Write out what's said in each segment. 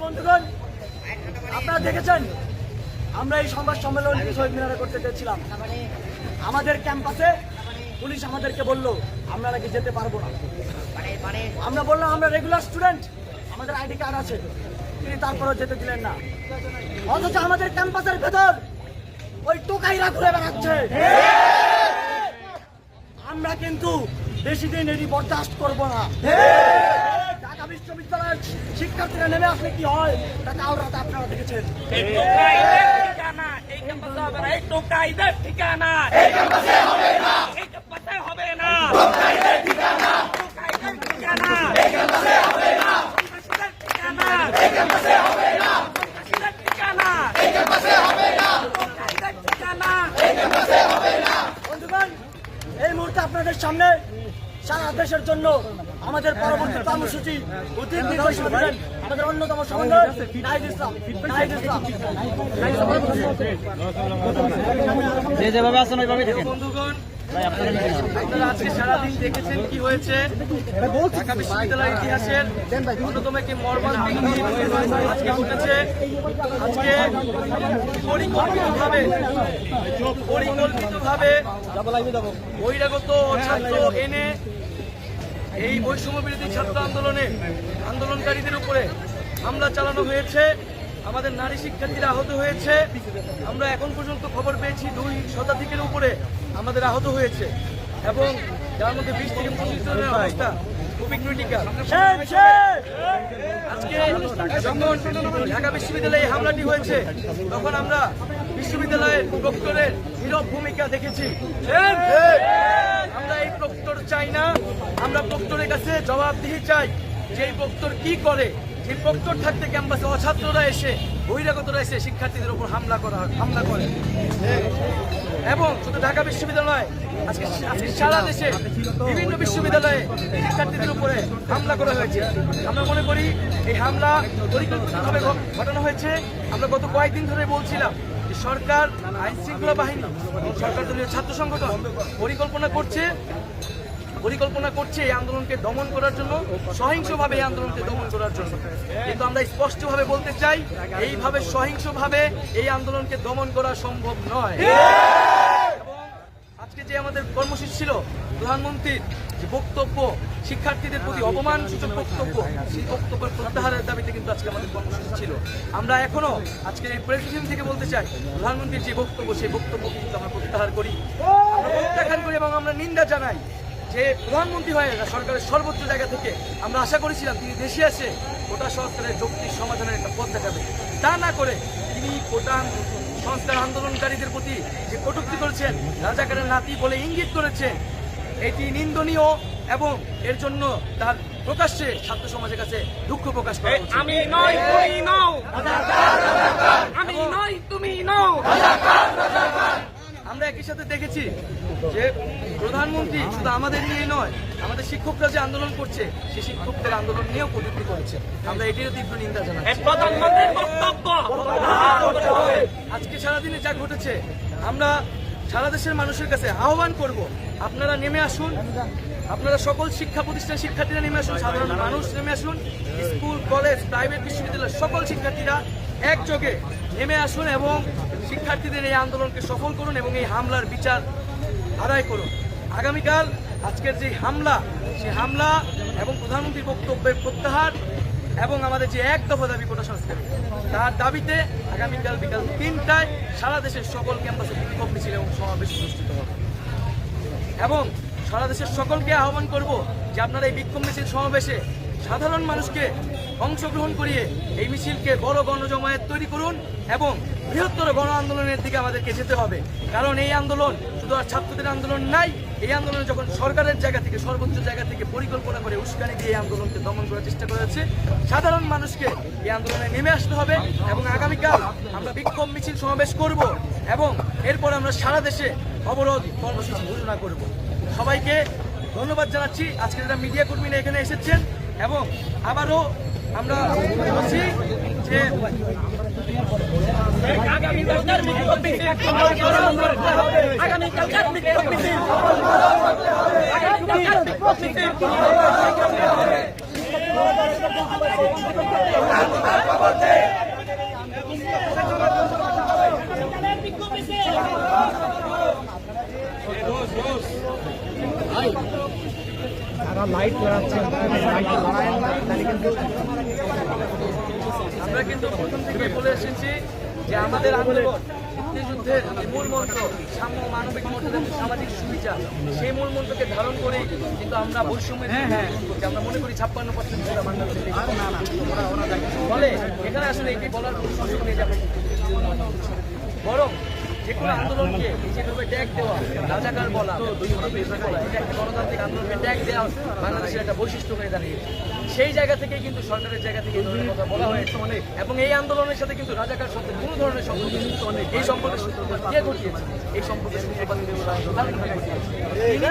বন্ধুগণ, আপনারা দেখেছেন আমরা এই সংবাদ সম্মেলন শহীদ মিনারে করতে চেয়েছিলাম। আমাদের ক্যাম্পাসে পুলিশ আমাদেরকে বলল আমরা নাকি যেতে পারবো না। আমরা বললাম আমরা রেগুলার স্টুডেন্ট, আমাদের আইডি কার্ড আছে, তিনি তারপরেও যেতে দিলেন না। অথচ আমাদের ক্যাম্পাসের ভেতর ওই টোকাইরা ঘুরে বেড়াচ্ছে। আমরা কিন্তু বেশি দিন এটি বরদাস্ত করবো না। ঢাকা বিশ্ববিদ্যালয়ের শিক্ষার্থীরা নেমে আসলে কি হয় তা কাল রাতে আপনারা দেখেছেন। বন্ধুগণ, এই মুহূর্তে আপনাদের সামনে সারা দেশের জন্য আমাদের পরবর্তী কর্মসূচি অধিক নির্দেশনা দিলেন আমাদের অন্যতম সমন্বয়ক নাহিদ ইসলাম। বন্ধুগণ, আপনারা আজকে সারাদিন দেখেছেন কি হয়েছে। ঢাকা বিশ্ববিদ্যালয়ের ইতিহাসের অন্যতম একটি মর্মান্তিক দিন আজকে ঘটেছে। আজকে পরিকল্পিতভাবে বহিরাগত ছাত্র এনে এই বৈষম্য বিরোধী ছাত্র আন্দোলনকারীদের উপরে হামলা চালানো হয়েছে। আমাদের নারী শিক্ষার্থীরা আহত হয়েছে। আমরা এখন পর্যন্ত খবর পেয়েছি 2 শতাধিকের উপরে আমাদের আহত হয়েছে এবং যার মধ্যে 20 থেকে 25 জনের অবস্থা খুবই ক্রিটিক্যাল। আজকে যখন ঢাকা বিশ্ববিদ্যালয়ে হামলাটি হয়েছে তখন আমরা বিশ্ববিদ্যালয়ের প্রক্টরের নীরব ভূমিকা দেখেছি। আমরা এই প্রক্টর চাই না, আমরা প্রক্টরের কাছে জবাবদিহি চাই যে এই প্রক্টর কি করে। যে প্রক্টর থাকতে ক্যাম্পাসে অছাত্ররা এসে বহিরাগতরা এসে শিক্ষার্থীদের উপর হামলা করে এবং শুধু ঢাকা বিশ্ববিদ্যালয় আজকে সারা দেশে বিভিন্ন বিশ্ববিদ্যালয়ে শিক্ষার্থীদের উপরে হামলা করা হয়েছে। আমরা মনে করি এই হামলা পরিকল্পিতভাবে ঘটানো হয়েছে। আমরা গত কয়েকদিন ধরে বলছিলাম যে সরকার, আইন শৃঙ্খলা বাহিনী এবং সরকার দলীয় ছাত্র সংগঠন পরিকল্পনা করছে এই আন্দোলনকে দমন করার জন্য, সহিংসভাবে এই আন্দোলনকে দমন করার জন্য। কিন্তু আমরা স্পষ্টভাবে বলতে চাই এইভাবে সহিংসভাবে এই আন্দোলনকে দমন করা সম্ভব নয়। এবং আজকে যে আমাদের কর্মসূচি ছিল, প্রধানমন্ত্রীর যে বক্তব্য, শিক্ষার্থীদের প্রতি অপমানসূচক বক্তব্য, সেই বক্তব্যের প্রত্যাহারের দাবিতে কিন্তু আজকে আমাদের কর্মসূচি ছিল। আমরা এখনো আজকের এই প্রেসিডেন্ট থেকে বলতে চাই প্রধানমন্ত্রীর যে বক্তব্য, সেই বক্তব্য কিন্তু আমরা প্রত্যাহার করি এবং আমরা নিন্দা জানাই যে প্রধানমন্ত্রী হয়ে সরকারের সর্বোচ্চ জায়গা থেকে আমরা আশা করেছিলাম তিনি দেশে এসে কোটা সংস্কারের যৌক্তিক সমাধানের একটা পথ দেখাবে। তা না করে তিনি কোটা সংস্কার আন্দোলনকারীদের প্রতি যে কটূক্তি করেছেন, রাজাকারের নাতি বলে ইঙ্গিত করেছেন, এটি নিন্দনীয় এবং এর জন্য তার প্রকাশ্যে ছাত্র সমাজের কাছে দুঃখ প্রকাশ করা উচিত। আমি নই তুমি নও, আমি নই তুমি নও। আমরা একই সাথে দেখেছি যে প্রধানমন্ত্রী শুধু আমাদের নিয়ে নয়, আমাদের শিক্ষকরা যে আন্দোলন করছে সেই শিক্ষকদের আন্দোলন নিয়েও কটূক্তি করেছে। আমরা এটিরও তীব্র নিন্দা জানাই। প্রধানমন্ত্রীর বক্তব্য আজকে সারাদিনে যা ঘটেছে, আমরা সারা দেশের মানুষের কাছে আহ্বান করব, আপনারা নেমে আসুন, আপনারা সকল শিক্ষা প্রতিষ্ঠান শিক্ষার্থীরা নেমে আসুন, সাধারণ মানুষ নেমে আসুন, স্কুল, কলেজ, প্রাইভেট, বিশ্ববিদ্যালয়ের সকল শিক্ষার্থীরা একযোগে নেমে আসুন এবং শিক্ষার্থীদের এই আন্দোলনকে সফল করুন এবং এই হামলার বিচার আদায় করুন। আগামীকাল আজকের যে হামলা, সেই হামলা এবং প্রধানমন্ত্রীর বক্তব্যের প্রত্যাহার এবং আমাদের যে এক দফা দাবি কোটা সংস্কার, তার দাবিতে আগামীকাল বিকাল 3টায় সারা দেশের সকল ক্যাম্পাসে বিক্ষোভ মিছিল এবং সমাবেশ অনুষ্ঠিত হবে। এবং সারা দেশের সকলকে আহ্বান করব যে আপনারা এই বিক্ষোভ মিছিল সমাবেশে সাধারণ মানুষকে অংশগ্রহণ করিয়ে এই মিছিলকে বড় গণজমায়েত তৈরি করুন এবং বৃহত্তর গণ আন্দোলনের দিকে আমাদেরকে যেতে হবে। কারণ এই আন্দোলন শুধু আর ছাত্রদের আন্দোলন নাই, এই আন্দোলনে যখন সরকারের জায়গা থেকে, সর্বোচ্চ জায়গা থেকে পরিকল্পনা করে উস্কানি দিয়ে এই আন্দোলনকে দমন করার চেষ্টা করা হচ্ছে। সাধারণ মানুষকে এই আন্দোলনে নেমে আসতে হবে এবং আগামীকাল আমরা বিক্ষোভ মিছিল সমাবেশ করব এবং এরপর আমরা সারা দেশে অবরোধ কর্মসূচি ঘোষণা করব। সবাইকে ধন্যবাদ জানাচ্ছি আজকে যারা মিডিয়া কর্মীরা এখানে এসেছেন এবং আবারও আমরা বলছি যে আগামীকালকার বিক্ষোভ মিছিল আগামীকালকার বিক্ষোভ মিছিল আগামীকালকার বিক্ষোভ মিছিল আমরা কিন্তু প্রথম থেকে বলে এসেছি যে আমাদের আন্দোলন মুক্তিযুদ্ধের মূল মন্ত্র সাম্য, মানবিক মর্যাদা, সামাজিক সুবিচার, সেই মূল মন্ত্রকে ধারণ করে কিন্তু আমরা বৈষম্যের করছি। আমরা মনে করি 56% বাংলাদেশে ফলে এখানে আসলে এটি বলার কোনো সুযোগ নেই যাবে, বরং যে কোনো আন্দোলনকে যেভাবে ট্যাগ দেওয়া, রাজাকার বলা, এটা একটা গণতান্ত্রিক আন্দোলনকে ট্যাগ দেওয়া বাংলাদেশের একটা বৈশিষ্ট্য হয়ে দাঁড়িয়েছে। সেই জায়গা থেকেই কিন্তু সরকারের জায়গা থেকে এই ধরনের কথা বলা হয়েছে এবং এই আন্দোলনের সাথে কিন্তু রাজাকার সাথে কোনো ধরনের সম্পর্ক এই সম্পর্কের সূত্রপাত কে ঘটিয়েছে? এই সম্পর্কের সূত্রপাত তিনি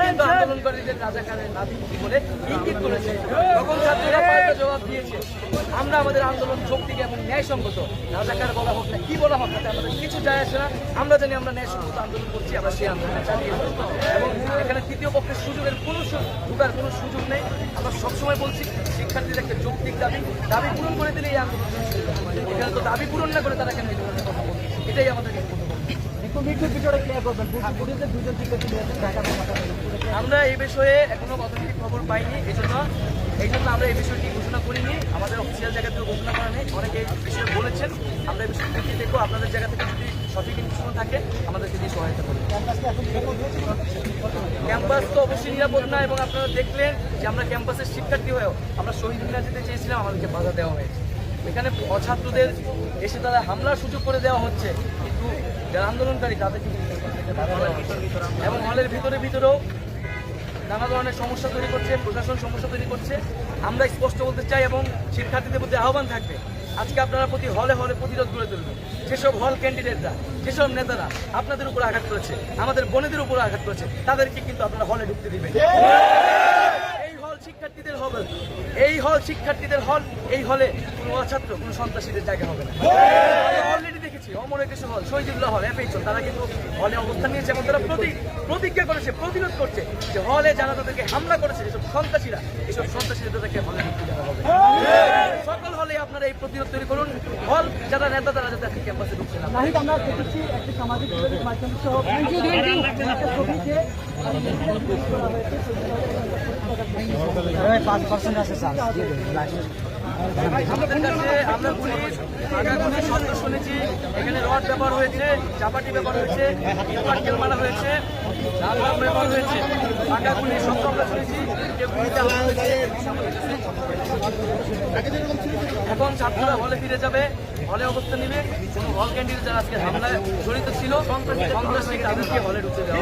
কিন্তু আন্দোলনকারীদের রাজাকারের নাতি বলে ইঙ্গিত করেছে। তখন ছাত্রীরা পাল্টা জবাব দিয়েছে, আমরা আমাদের আন্দোলন যৌক্তিক এবং ন্যায়সঙ্গত, রাজাকার বলা হোক না কি বলা হোক তাতে আমাদের কিছু যায় আসে না। আমরা জানি আমরা ন্যায়সঙ্গত আন্দোলন করছি, আমরা সেই আন্দোলন চালিয়ে যাব এবং এখানে তৃতীয় পক্ষের সুযোগের কোনো ঢোকার কোনো সুযোগ নেই। আমরা সবসময় বলছি শিক্ষার্থীদের একটা যৌক্তিক দাবি পূরণ করে দিলে এই আন্দোলন, এখানে তো দাবি পূরণ না করে তারা কেন এই ধরনের কথা বলছে? এটাই আমাদের আমরা এই বিষয়ে এখনো অথেন্টিক খবর পাইনি, এই জন্য আমরা এই বিষয়টি ঘোষণা করিনি। আমাদের অফিসিয়াল জায়গা থেকে ঘোষণা করা নেই। অনেকে এই বিষয়ে বলেছেন, আমরা এই বিষয়টি দেখে দেখবো। আপনাদের জায়গা থেকে যদি সঠিক ইনফরমেশন থাকে আমাদেরকে দিয়ে সহায়তা করবেন। ক্যাম্পাস তো অবশ্যই নিরাপদ না এবং আপনারা দেখলেন যে আমরা ক্যাম্পাসের শিক্ষার্থী হয়েও আমরা শহীদ মিনার যেতে চেয়েছিলাম, আমাদেরকে বাধা দেওয়া হয়েছে। এখানে অছাত্রদের এসে তারা হামলার সুযোগ করে দেওয়া হচ্ছে, কিন্তু যারা আন্দোলনকারী তাদেরকে এবং হলের ভিতরেও নানা ধরনের সমস্যা তৈরি করছে, প্রশাসন সমস্যা তৈরি করছে। আমরা স্পষ্ট বলতে চাই এবং শিক্ষার্থীদের প্রতি আহ্বান থাকবে, আজকে আপনারা প্রতি হলে প্রতিরোধ গড়ে তুলবেন। যেসব হল ক্যান্ডিডেটরা, যেসব নেতারা আপনাদের উপর আঘাত করেছে, আমাদের বোনেদের উপর আঘাত করেছে, তাদেরকে কিন্তু আপনারা হলে ঢুকতে দিবেন। এই হল শিক্ষার্থীদের হল, এই হলে কোনো অছাত্র, কোনো সন্ত্রাসীদের জায়গা হবে না। অলরেডি দেখেছি অমরের কিছু হল, শহীদুল্লাহ হল, এফএইচ তারা কিন্তু হলে অবস্থান নিয়েছে এবং তারা প্রতিজ্ঞা করেছে, প্রতিরোধ করছে যে হলে যারা তাদেরকে হামলা করেছে, এসব সন্ত্রাসীদের তাদেরকে হলে ঢুকতে দেওয়া হবে। সকল হলে আপনারা এই প্রতিরোধ তৈরি করুন। হল যারা নেতা তারা যাতে আপনি ক্যাম্পাসে ঢুকছে না। আমরা দেখেছি একটি সামাজিক যোগাযোগ মাধ্যম সহ একটা ছবিতে 5% আছে স্যার। আমাদের কাছে আমরা পুলিশ আগাগুলির শব্দ শুনেছি, এখানে রড ব্যবহার হয়েছে, চাপাটি ব্যবহার হয়েছে, পাটকেল মারা হয়েছে, লাল রং ব্যবহার হয়েছে, আগাগুলির শব্দ আমরা শুনেছি। এখন ছাত্ররা হলে ফিরে যাবে, হলে অবস্থান নিবে। কোনো হল ক্যান্ডিডেট যারা আজকে হামলায় জড়িত ছিল, সন্ত্রাসী তাদেরকে হলে ঢুকতে দেওয়া।